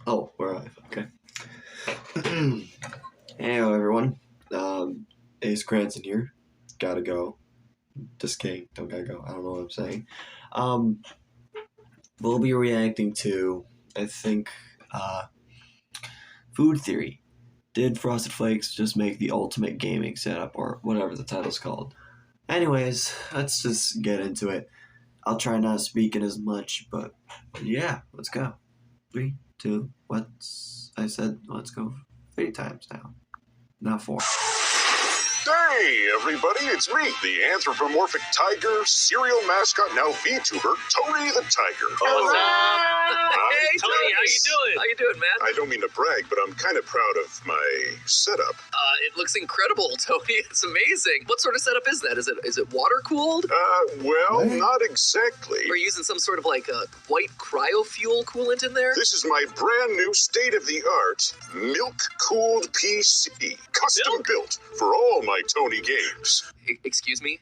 Oh, we're live. Okay. Hello, everyone. Ace Cranston here. Gotta go. Just kidding. Don't gotta go. I don't know what I'm saying. We'll be reacting to, I think, Food Theory. Did Frosted Flakes just make the ultimate gaming setup, or whatever the title's called? Anyways, let's just get into it. I'll try not to speak it as much, but yeah, let's go. 3, 2, I said let's go 3 times now. Not 4. Hey, everybody, it's me, the anthropomorphic tiger, serial mascot, now VTuber, Tony the Tiger. What's up? Hey, Tony, how you doing? How you doing, man? I don't mean to brag, but I'm kind of proud of my setup. It looks incredible, Tony. It's amazing. What sort of setup is that? Is it water cooled? Well, not exactly. Are you using some sort of like a white cryofuel coolant in there? This is my brand new state-of-the-art milk-cooled PC, custom built for all my Tony games. Excuse me?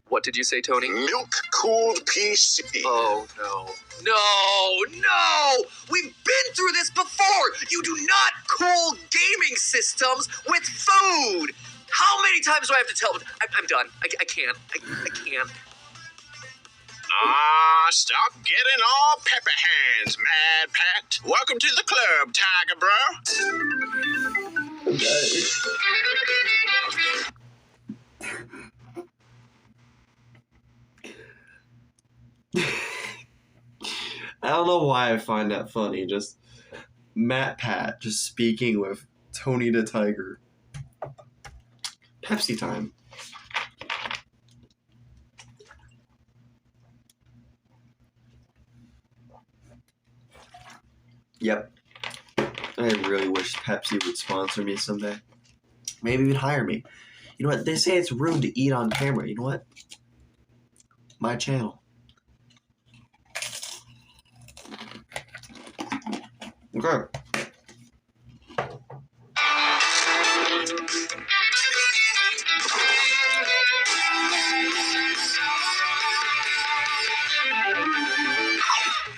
What did you say, Tony? Milk-cooled PC. Oh, no. No! We've been through this before! You do not cool gaming systems with food! How many times do I have to tell them? I'm done. I can't. I can't. Stop getting all pepper hands, Mad Pat. Welcome to the club, Tiger Bro. I don't know why I find that funny. Just Matt Pat just speaking with Tony the Tiger. Pepsi time. Yep. I really wish Pepsi would sponsor me someday. Maybe even hire me. You know what? They say it's rude to eat on camera. You know what? My channel. Okay.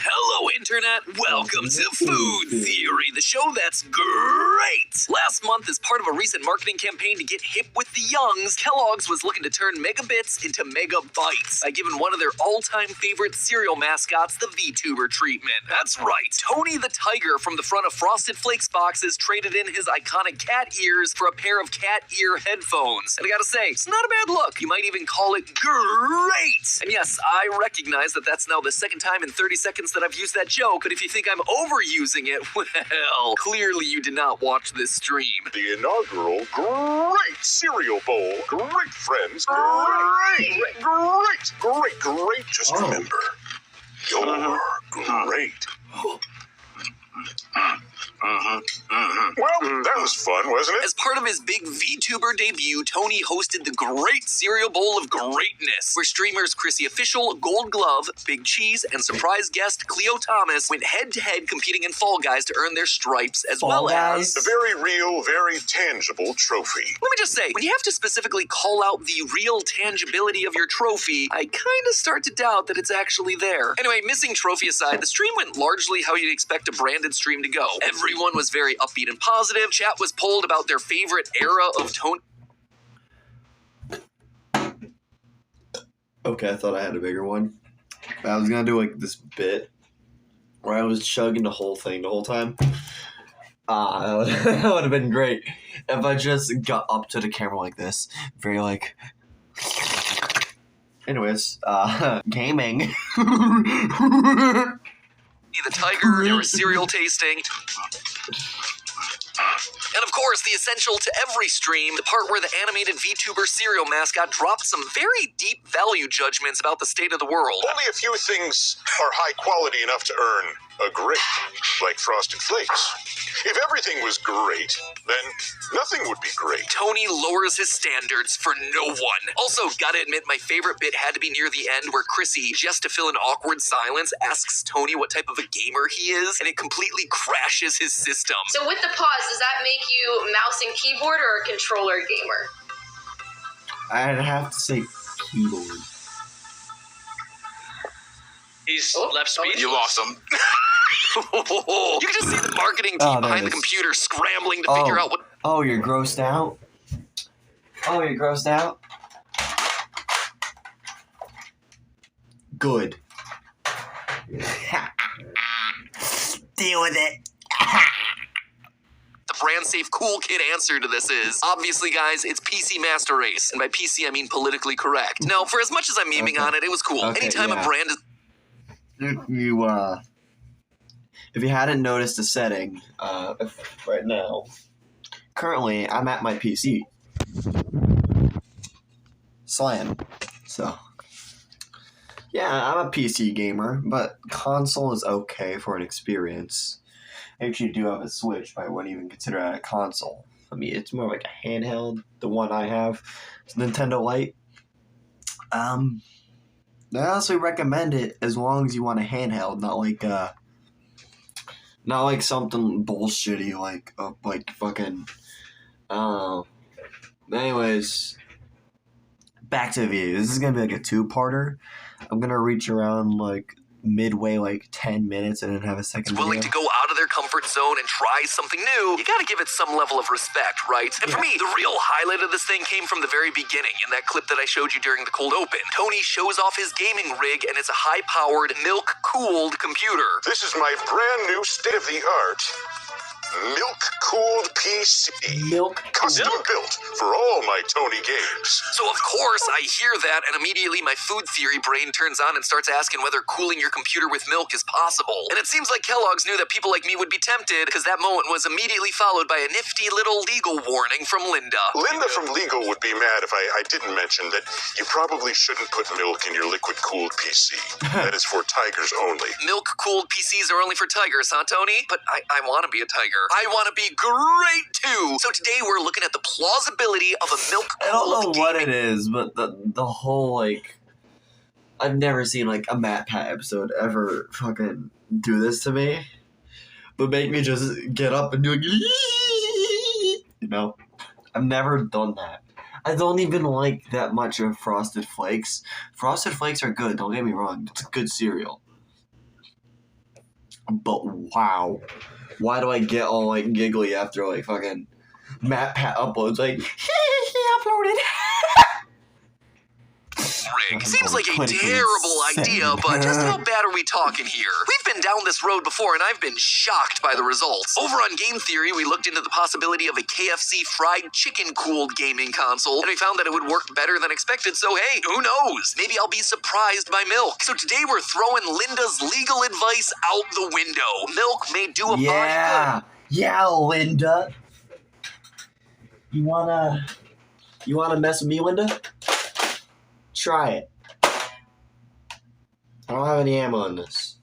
Hello, Internet. Welcome to Food Theory, the show that's great. Last month, as part of a recent marketing campaign to get hip with the youngs, Kellogg's was looking to turn megabits into megabytes by giving one of their all-time favorite cereal mascots the VTuber treatment. That's right. Tony the Tiger from the front of Frosted Flakes boxes traded in his iconic cat ears for a pair of cat ear headphones. And I gotta say, it's not a bad look. You might even call it great. And yes, I recognize that that's now the second time in 30 seconds that I've used that joke, but if you think I'm overusing it, well, clearly you did not watch this stream. The inaugural Great Cereal Bowl. Great, friends. Great. Just remember, you're great. Well, that was fun, wasn't it? As part of his big VTuber debut, Tony hosted the Great Cereal Bowl of Greatness, where streamers Chrissy Official, Gold Glove, Big Cheese, and surprise guest Cleo Thomas went head-to-head competing in Fall Guys to earn their stripes, as well as a very real, very tangible trophy. Let me just say, when you have to specifically call out the real tangibility of your trophy, I kind of start to doubt that it's actually there. Anyway, missing trophy aside, the stream went largely how you'd expect a branded stream to go. Everyone was very upbeat and positive. Chat was polled about their favorite era of Tony. Okay, I thought I had a bigger one. I was gonna do like this bit where I was chugging the whole thing the whole time. That would have been great if I just got up to the camera like this, very like. Anyways, gaming. The Tiger, there was cereal tasting. And of course, the essential to every stream, the part where the animated VTuber cereal mascot dropped some very deep value judgments about the state of the world. Only a few things are high quality enough to earn a great, like Frosted Flakes. If everything was great, then nothing would be great. Tony lowers his standards for no one. Also, gotta admit, my favorite bit had to be near the end where Chrissy, just to fill an awkward silence, asks Tony what type of a gamer he is, and it completely crashes his system. So with the pause, does that make you mouse and keyboard or a controller gamer? I'd have to say keyboard. He's Oh, left speech. You lost him. You can just see the marketing team Oh, there behind it the is. computer scrambling to figure out what. Oh, you're grossed out? Oh, you're grossed out? Good. Deal with it. The brand safe cool kid answer to this is obviously, guys, it's PC Master Race, and by PC I mean politically correct. Now, for as much as I'm memeing on it, it was cool. Okay, Anytime yeah. a brand is If you hadn't noticed a setting, right now, currently I'm at my PC. Slam. So, yeah, I'm a PC gamer, but console is okay for an experience. I actually do have a Switch, but I wouldn't even consider that a console. I mean, it's more like a handheld. The one I have is Nintendo Lite. I honestly recommend it as long as you want a handheld, not like something bullshitty like fucking. I don't know. Anyways, back to the video. This is gonna be like a two-parter. I'm gonna reach around like midway, like 10 minutes, and then have a second willing video. to go out of their comfort zone and try something new, you gotta give it some level of respect, right? And for me, the real highlight of this thing came from the very beginning in that clip that I showed you during the cold open. Tony shows off his gaming rig, and it's a high-powered, milk-cooled computer. This is my brand new state-of-the-art milk-cooled PC. Custom built for all my Tony games. So of course I hear that, and immediately my food theory brain turns on and starts asking whether cooling your computer with milk is possible. And it seems like Kellogg's knew that people like me would be tempted, because that moment was immediately followed by a nifty little legal warning from Linda. Linda from Legal would be mad if I didn't mention that you probably shouldn't put milk in your liquid-cooled PC. That is for tigers only. Milk-cooled PCs are only for tigers, huh, Tony? But I want to be a tiger. I want to be great, too! So today we're looking at the plausibility of a milk-cooled I don't know what it gaming. is, but the whole, like... I've never seen, like, a Matt Pat episode ever fucking do this to me. But make me just get up and do like... You know? I've never done that. I don't even like that much of Frosted Flakes. Frosted Flakes are good, don't get me wrong. It's a good cereal. But wow. Why do I get all, like, giggly after, like, fucking Matt Pat uploads, like, he uploaded. Rig. Seems like a terrible idea, but just how bad are we talking here? We've been down this road before, and I've been shocked by the results. Over on Game Theory, we looked into the possibility of a KFC fried chicken-cooled gaming console, and we found that it would work better than expected, so hey, who knows? Maybe I'll be surprised by milk. So today we're throwing Linda's legal advice out the window. Milk may do a body good. Yeah, Linda. You wanna mess with me, Linda? Try it. I don't have any ammo in this.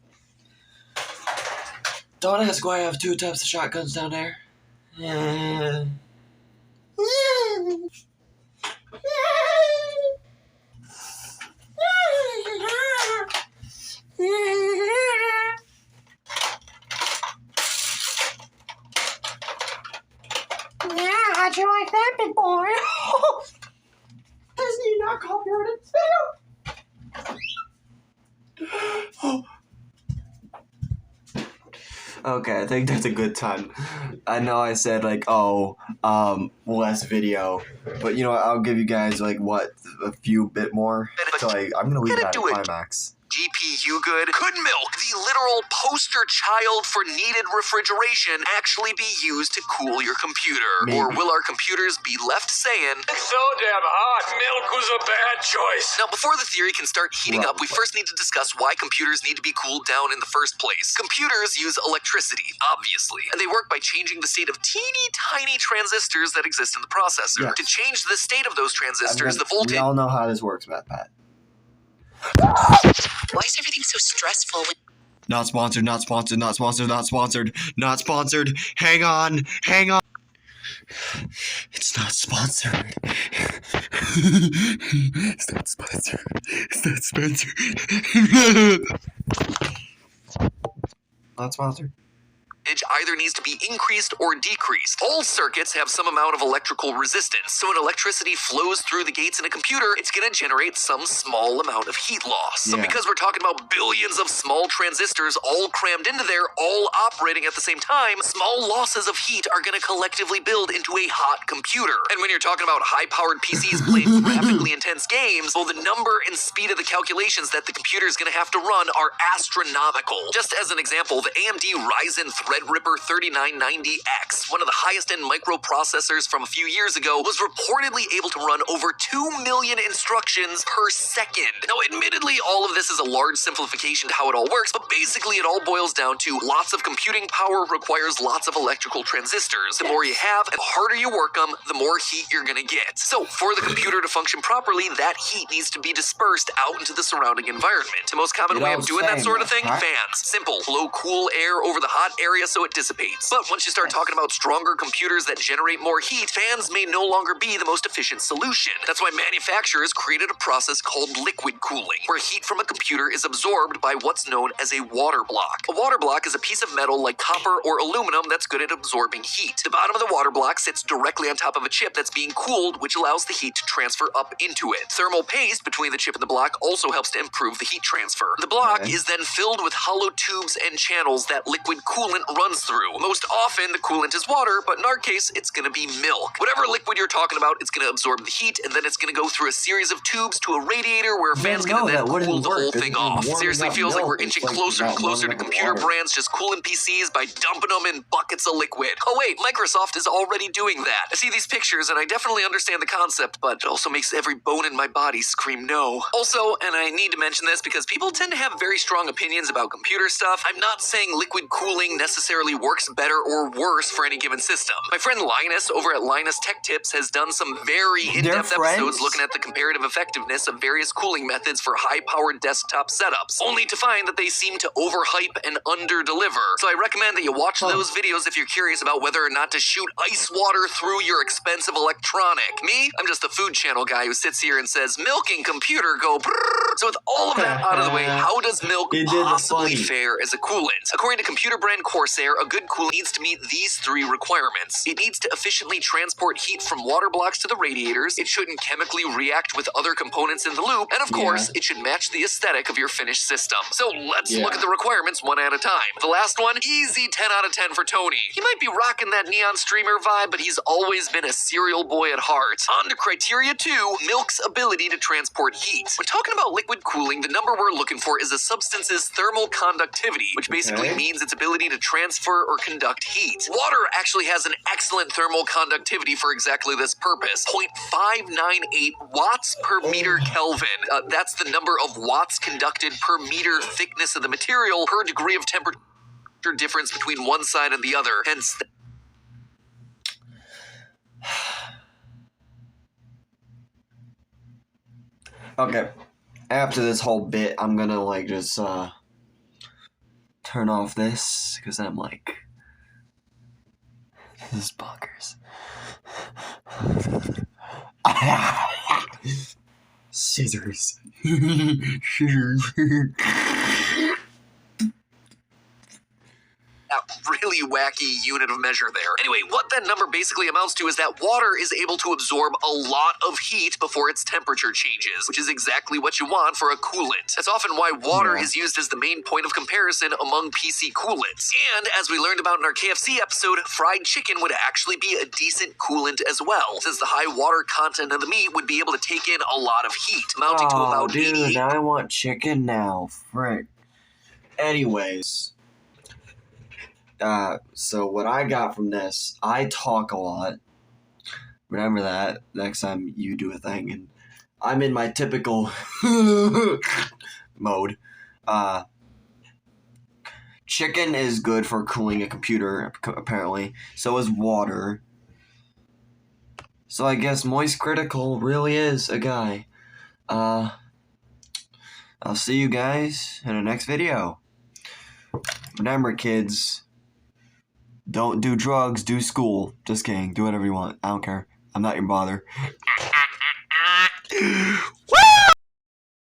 Don't ask why I have 2 types of shotguns down there. How'd you like that, big boy? Disney not copyrighted video. Okay, I think that's a good time. I know I said like, less video, but you know what? I'll give you guys like a few bit more. So I'm gonna leave it at a climax. GPU good? Could milk, the literal poster child for needed refrigeration, actually be used to cool your computer? Maybe. Or will our computers be left saying, It's so damn hot. Milk was a bad choice. Now, before the theory can start heating up, we first need to discuss why computers need to be cooled down in the first place. Computers use electricity, obviously, and they work by changing the state of teeny tiny transistors that exist in the processor. Yes. To change the state of those transistors, the voltage... We all know how this works, Matt Pat. Why is everything so stressful? Not sponsored, not sponsored, not sponsored, not sponsored, not sponsored. Hang on. It's not sponsored. It's not sponsored. It's not sponsored. Not sponsored. either needs to be increased or decreased. All circuits have some amount of electrical resistance, so when electricity flows through the gates in a computer, it's going to generate some small amount of heat loss. So because we're talking about billions of small transistors all crammed into there, all operating at the same time, small losses of heat are going to collectively build into a hot computer. And when you're talking about high-powered PCs playing graphically intense games, well, the number and speed of the calculations that the computer is going to have to run are astronomical. Just as an example, the AMD Ryzen Threadripper 3990X, one of the highest-end microprocessors from a few years ago, was reportedly able to run over 2 million instructions per second. Now, admittedly, all of this is a large simplification to how it all works, but basically it all boils down to lots of computing power requires lots of electrical transistors. The more you have, and the harder you work them, the more heat you're going to get. So, for the computer to function properly, that heat needs to be dispersed out into the surrounding environment. The most common way of doing that sort of thing? Fans. Simple. Blow cool air over the hot area so it dissipates. But once you start talking about stronger computers that generate more heat, fans may no longer be the most efficient solution. That's why manufacturers created a process called liquid cooling, where heat from a computer is absorbed by what's known as a water block. A water block is a piece of metal like copper or aluminum that's good at absorbing heat. The bottom of the water block sits directly on top of a chip that's being cooled, which allows the heat to transfer up into it. Thermal paste between the chip and the block also helps to improve the heat transfer. The block is then filled with hollow tubes and channels that liquid coolant runs through. Most often, the coolant is water, but in our case, it's going to be milk. Whatever liquid you're talking about, it's going to absorb the heat, and then it's going to go through a series of tubes to a radiator where a fan's going to then cool the whole thing off. Seriously, feels like we're inching closer and closer to computer brands just cooling PCs by dumping them in buckets of liquid. Oh wait, Microsoft is already doing that. I see these pictures and I definitely understand the concept, but it also makes every bone in my body scream no. Also, and I need to mention this because people tend to have very strong opinions about computer stuff, I'm not saying liquid cooling necessarily works better or worse for any given system. My friend Linus over at Linus Tech Tips has done some very in-depth episodes looking at the comparative effectiveness of various cooling methods for high-powered desktop setups, only to find that they seem to overhype and under-deliver. So I recommend that you watch those videos if you're curious about whether or not to shoot ice water through your expensive electronic. Me? I'm just the Food Channel guy who sits here and says, milk and computer go brrrr. So with all of that out of the way, how does milk possibly fare as a coolant? According to computer brand Corsair, a good coolant needs to meet these 3 requirements. It needs to efficiently transport heat from water blocks to the radiators, it shouldn't chemically react with other components in the loop, and of course, it should match the aesthetic of your finished system. So let's look at the requirements one at a time. The last one, easy 10 out of 10 for Tony. He might be rocking that neon streamer vibe, but he's always been a cereal boy at heart. On to criteria 2, milk's ability to transport heat. When talking about liquid cooling, the number we're looking for is a substance's thermal conductivity, which basically means its ability to transfer or conduct heat. Water actually has an excellent thermal conductivity for exactly this purpose. 0.598 watts per meter Kelvin. That's the number of watts conducted per meter thickness of the material per degree of temperature difference between one side and the other. Hence, Okay, after this whole bit, I'm gonna like just turn off this because I'm like, this is bonkers. Scissors. Scissors. really wacky unit of measure there. Anyway, what that number basically amounts to is that water is able to absorb a lot of heat before its temperature changes, which is exactly what you want for a coolant. That's often why water is used as the main point of comparison among PC coolants. And as we learned about in our KFC episode, fried chicken would actually be a decent coolant as well, since the high water content of the meat would be able to take in a lot of heat, amounting to about 88. Now I want chicken now. Frick. Anyways. So what I got from this, I talk a lot. Remember that next time you do a thing, and I'm in my typical mode. Chicken is good for cooling a computer, apparently. So is water. So I guess Moist Critical really is a guy. I'll see you guys in the next video. Remember, kids, don't do drugs, do school. Just kidding. Do whatever you want. I don't care. I'm not your bother.